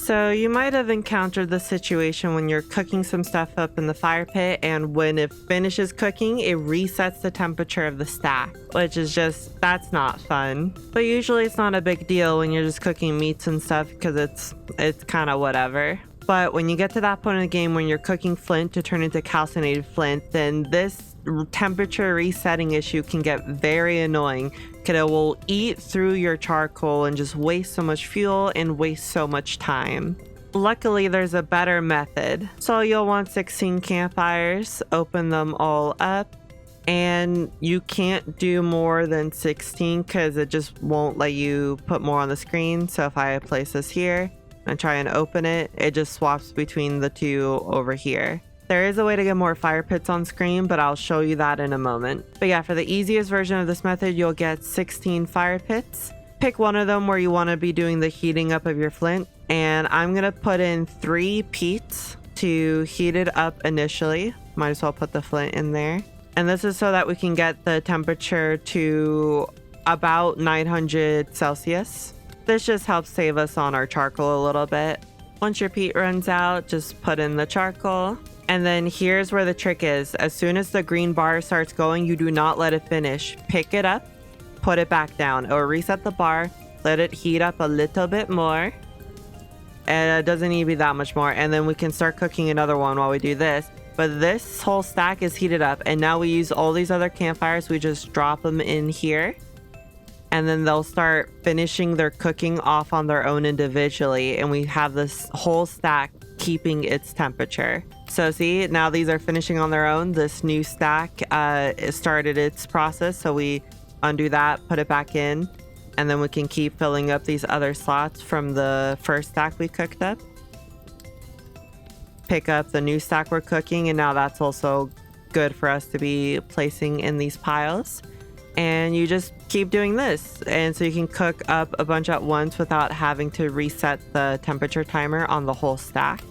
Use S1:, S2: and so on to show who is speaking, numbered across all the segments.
S1: So you might have encountered the situation when you're cooking some stuff up in the fire pit, and when it finishes cooking, it resets the temperature of the stack, which is just, that's not fun. But usually it's not a big deal when you're just cooking meats and stuff because it's kind of whatever. But when you get to that point in the game when you're cooking flint to turn into calcinated flint, then this temperature resetting issue can get very annoying because it will eat through your charcoal and just waste so much fuel and waste so much time. Luckily, there's a better method. So you'll want 16 campfires, open them all up, and you can't do more than 16 because it just won't let you put more on the screen. So if I place this here and try and open it, it just swaps between the two over here. There is a way to get more fire pits on screen, but I'll show you that in a moment. But yeah, for the easiest version of this method, you'll get 16 fire pits. Pick one of them where you want to be doing the heating up of your flint. And I'm going to put in 3 peats to heat it up initially. Might as well put the flint in there. And this is so that we can get the temperature to about 900 Celsius. This just helps save us on our charcoal a little bit. Once your peat runs out, just put in the charcoal. And then here's where the trick is. As soon as the green bar starts going, you do not let it finish. Pick it up, put it back down, or reset the bar, let it heat up a little bit more. And it doesn't need to be that much more. And then we can start cooking another one while we do this. But this whole stack is heated up. And now we use all these other campfires. We just drop them in here. And then they'll start finishing their cooking off on their own individually. And we have this whole stack keeping its temperature. So see, now these are finishing on their own. This new stack started its process. So we undo that, put it back in, and then we can keep filling up these other slots from the first stack we cooked up. Pick up the new stack we're cooking, and now that's also good for us to be placing in these piles. And you just keep doing this. And so you can cook up a bunch at once without having to reset the temperature timer on the whole stack.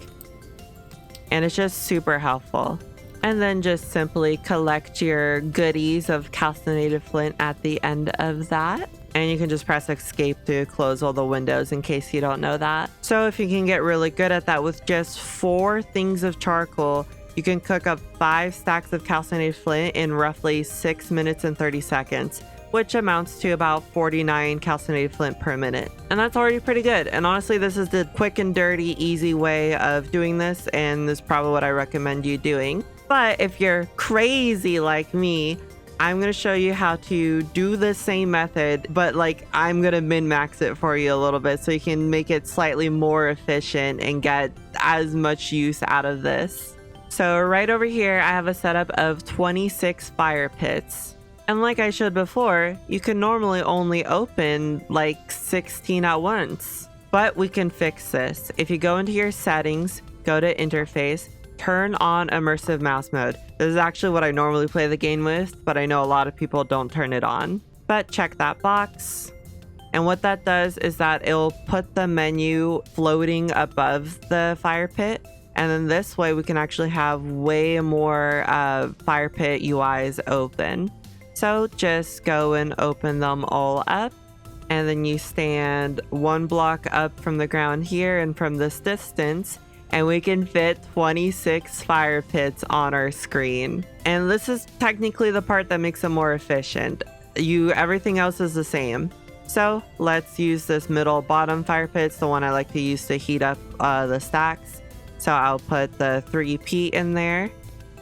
S1: And it's just super helpful. And then just simply collect your goodies of calcinated flint at the end of that. And you can just press escape to close all the windows in case you don't know that. So if you can get really good at that with just 4 things of charcoal, you can cook up 5 stacks of calcinated flint in roughly 6 minutes and 30 seconds, which amounts to about 49 calcinated flint per minute. And that's already pretty good. And honestly, this is the quick and dirty, easy way of doing this, and this is probably what I recommend you doing. But if you're crazy like me, I'm going to show you how to do the same method, but like I'm going to min-max it for you a little bit so you can make it slightly more efficient and get as much use out of this. So right over here, I have a setup of 26 fire pits. And like I showed before, you can normally only open like 16 at once. But we can fix this. If you go into your settings, go to interface, turn on immersive mouse mode. This is actually what I normally play the game with, but I know a lot of people don't turn it on. But check that box. And what that does is that it'll put the menu floating above the fire pit. And then this way we can actually have way more fire pit UIs open. So just go and open them all up. And then you stand 1 block up from the ground here and from this distance. And we can fit 26 fire pits on our screen. And this is technically the part that makes it more efficient. Everything else is the same. So let's use this middle bottom fire pits, the one I like to use to heat up the stacks. So I'll put the 3 peat in there.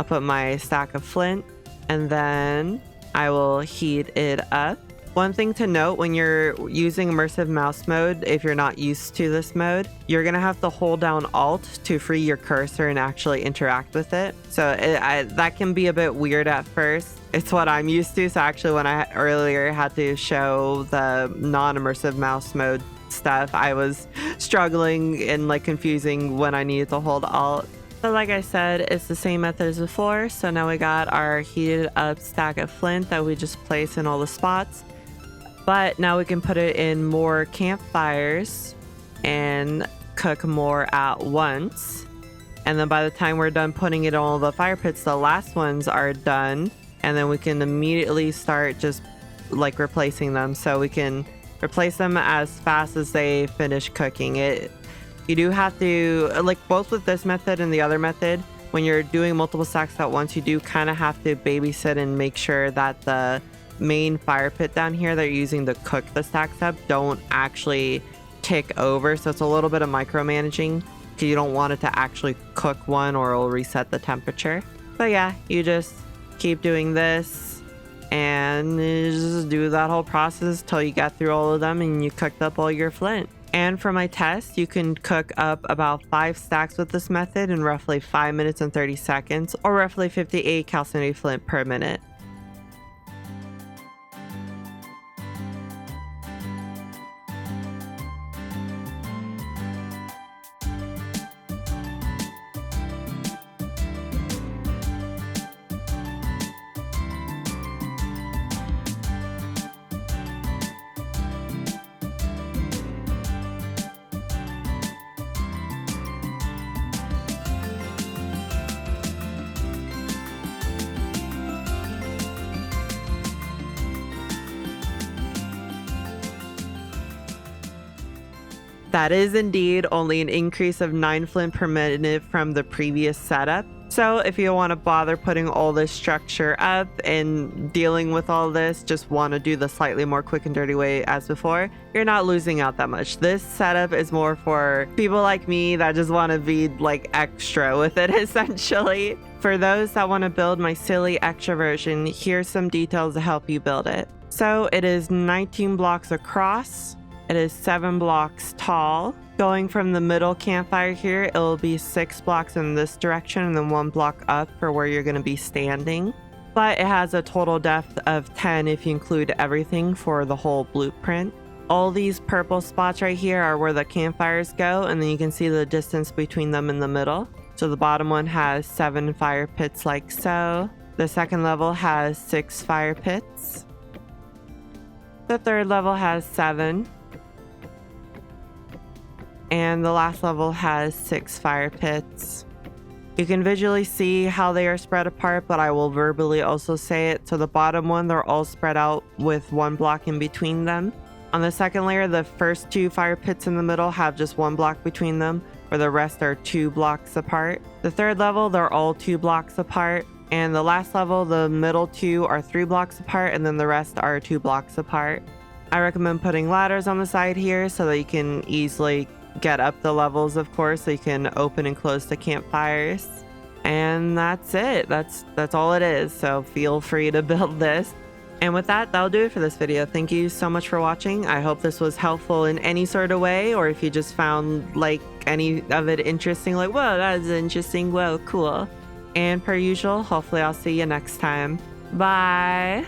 S1: I'll put my stack of flint, and then I will heat it up. One thing to note when you're using immersive mouse mode, if you're not used to this mode, you're going to have to hold down Alt to free your cursor and actually interact with it. So that can be a bit weird at first. It's what I'm used to. So actually when I earlier had to show the non-immersive mouse mode stuff, I was struggling and like confusing when I needed to hold Alt. But like I said, it's the same method as before. So now we got our heated up stack of flint that we just placed in all the spots. But now we can put it in more campfires and cook more at once. And then by the time we're done putting it on all the fire pits, the last ones are done. And then we can immediately start just like replacing them. So we can replace them as fast as they finish cooking. You do have to, like both with this method and the other method, when you're doing multiple stacks at once, you do kind of have to babysit and make sure that the main fire pit down here that you're using to cook the stacks up don't actually kick over. So it's a little bit of micromanaging because you don't want it to actually cook one or it'll reset the temperature. But yeah, you just keep doing this and you just do that whole process till you get through all of them and you cooked up all your flint. And for my test, you can cook up about 5 stacks with this method in roughly 5 minutes and 30 seconds, or roughly 58 calcined flint per minute. That is indeed only an increase of 9 flint per minute from the previous setup. So if you want to bother putting all this structure up and dealing with all this, just want to do the slightly more quick and dirty way as before, you're not losing out that much. This setup is more for people like me that just want to be like extra with it essentially. For those that want to build my silly extra version, here's some details to help you build it. So it is 19 blocks across. It is 7 blocks tall. Going from the middle campfire here, it will be 6 blocks in this direction and then 1 block up for where you're going to be standing. But it has a total depth of 10 if you include everything for the whole blueprint. All these purple spots right here are where the campfires go, and then you can see the distance between them in the middle. So the bottom one has 7 fire pits like so. The second level has 6 fire pits. The third level has 7. And the last level has 6 fire pits. You can visually see how they are spread apart, but I will verbally also say it. So the bottom one, they're all spread out with 1 block in between them. On the second layer, the first 2 fire pits in the middle have just 1 block between them, where the rest are 2 blocks apart. The third level, they're all 2 blocks apart. And the last level, the middle 2 are 3 blocks apart, and then the rest are 2 blocks apart. I recommend putting ladders on the side here so that you can easily get up the levels, of course, so you can open and close the campfires. And that's it. That's all it is. So feel free to build this. And with that, that'll do it for this video. Thank you so much for watching. I hope this was helpful in any sort of way, or if you just found like any of it interesting, like, whoa, that is interesting, whoa, cool. And per usual, hopefully I'll see you next time. Bye.